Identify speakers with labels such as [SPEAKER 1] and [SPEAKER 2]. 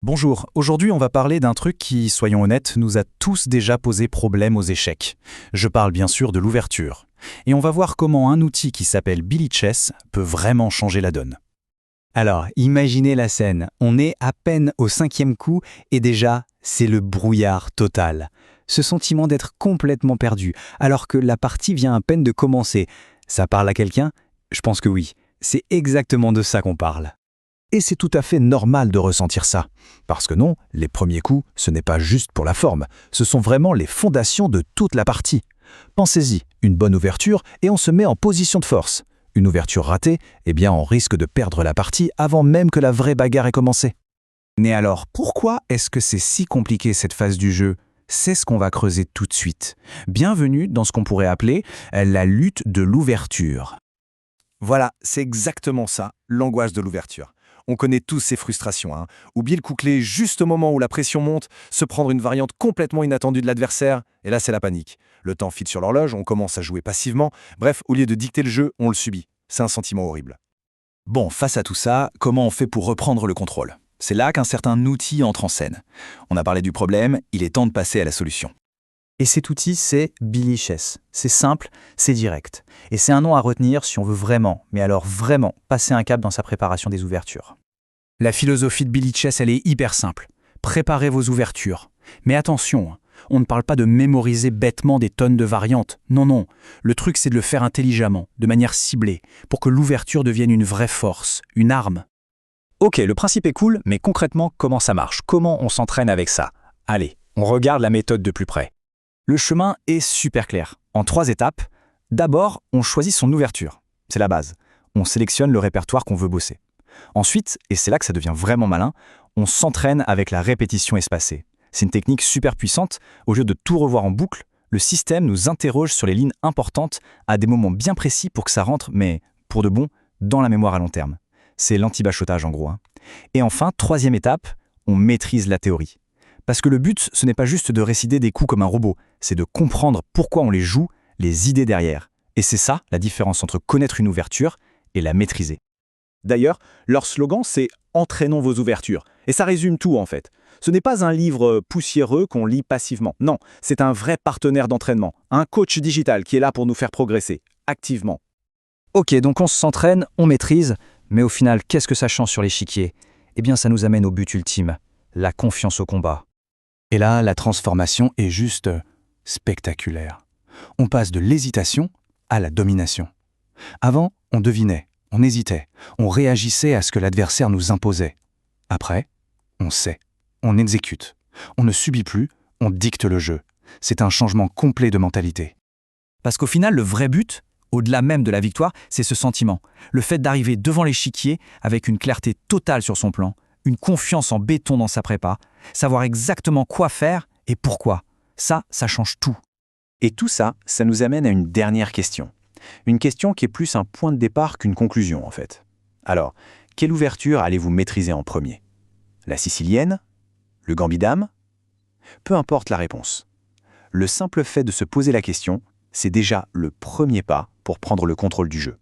[SPEAKER 1] Bonjour, aujourd'hui on va parler d'un truc qui, soyons honnêtes, nous a tous déjà posé problème aux échecs. Je parle bien sûr de l'ouverture. Et on va voir comment un outil qui s'appelle Billy Chess peut vraiment changer la donne.
[SPEAKER 2] Alors, imaginez la scène. On est à peine au 5e coup et déjà, c'est le brouillard total. Ce sentiment d'être complètement perdu, alors que la partie vient à peine de commencer. Ça parle à quelqu'un? Je pense que oui. C'est exactement de ça qu'on parle.
[SPEAKER 1] Et c'est tout à fait normal de ressentir ça. Parce que non, les premiers coups, ce n'est pas juste pour la forme, ce sont vraiment les fondations de toute la partie. Pensez-y, une bonne ouverture et on se met en position de force. Une ouverture ratée, eh bien on risque de perdre la partie avant même que la vraie bagarre ait commencé. Mais alors, pourquoi est-ce que c'est si compliqué cette phase du jeu? C'est ce qu'on va creuser tout de suite. Bienvenue dans ce qu'on pourrait appeler la lutte de l'ouverture. Voilà, c'est exactement ça, l'angoisse de l'ouverture. On connaît tous ces frustrations, hein. Oublier le coup clé juste au moment où la pression monte, se prendre une variante complètement inattendue de l'adversaire, et là c'est la panique. Le temps file sur l'horloge, on commence à jouer passivement, bref, au lieu de dicter le jeu, on le subit. C'est un sentiment horrible. Bon, face à tout ça, comment on fait pour reprendre le contrôle? C'est là qu'un certain outil entre en scène. On a parlé du problème, il est temps de passer à la solution.
[SPEAKER 2] Et cet outil, c'est Billy Chess. C'est simple, c'est direct. Et c'est un nom à retenir si on veut vraiment, mais alors vraiment, passer un cap dans sa préparation des ouvertures.
[SPEAKER 1] La philosophie de Billy Chess, elle est hyper simple. Préparez vos ouvertures. Mais attention, on ne parle pas de mémoriser bêtement des tonnes de variantes. Non, non. Le truc, c'est de le faire intelligemment, de manière ciblée, pour que l'ouverture devienne une vraie force, une arme.
[SPEAKER 2] Ok, le principe est cool, mais concrètement, comment ça marche? Comment on s'entraîne avec ça? Allez, on regarde la méthode de plus près.
[SPEAKER 1] Le chemin est super clair. En 3 étapes. D'abord, on choisit son ouverture. C'est la base. On sélectionne le répertoire qu'on veut bosser. Ensuite, et c'est là que ça devient vraiment malin, on s'entraîne avec la répétition espacée. C'est une technique super puissante. Au lieu de tout revoir en boucle, le système nous interroge sur les lignes importantes à des moments bien précis pour que ça rentre, mais pour de bon, dans la mémoire à long terme. C'est l'anti-bachotage en gros, hein. Et enfin, 3e étape, on maîtrise la théorie. Parce que le but, ce n'est pas juste de réciter des coups comme un robot, c'est de comprendre pourquoi on les joue, les idées derrière. Et c'est ça la différence entre connaître une ouverture et la maîtriser.
[SPEAKER 3] D'ailleurs, leur slogan, c'est « Entraînons vos ouvertures ». Et ça résume tout, en fait. Ce n'est pas un livre poussiéreux qu'on lit passivement. Non, c'est un vrai partenaire d'entraînement, un coach digital qui est là pour nous faire progresser, activement.
[SPEAKER 2] Ok, donc on s'entraîne, on maîtrise, mais au final, qu'est-ce que ça change sur l'échiquier? Eh bien, ça nous amène au but ultime, la confiance au combat.
[SPEAKER 1] Et là, la transformation est juste spectaculaire. On passe de l'hésitation à la domination. Avant, on devinait, on hésitait, on réagissait à ce que l'adversaire nous imposait. Après, on sait, on exécute. On ne subit plus, on dicte le jeu. C'est un changement complet de mentalité.
[SPEAKER 2] Parce qu'au final, le vrai but, au-delà même de la victoire, c'est ce sentiment. Le fait d'arriver devant l'échiquier avec une clarté totale sur son plan, une confiance en béton dans sa prépa, savoir exactement quoi faire et pourquoi. Ça change tout.
[SPEAKER 3] Et tout ça, ça nous amène à une dernière question. Une question qui est plus un point de départ qu'une conclusion, en fait. Alors, quelle ouverture allez-vous maîtriser en premier? La sicilienne? Le gambit dame? Peu importe la réponse. Le simple fait de se poser la question, c'est déjà le premier pas pour prendre le contrôle du jeu.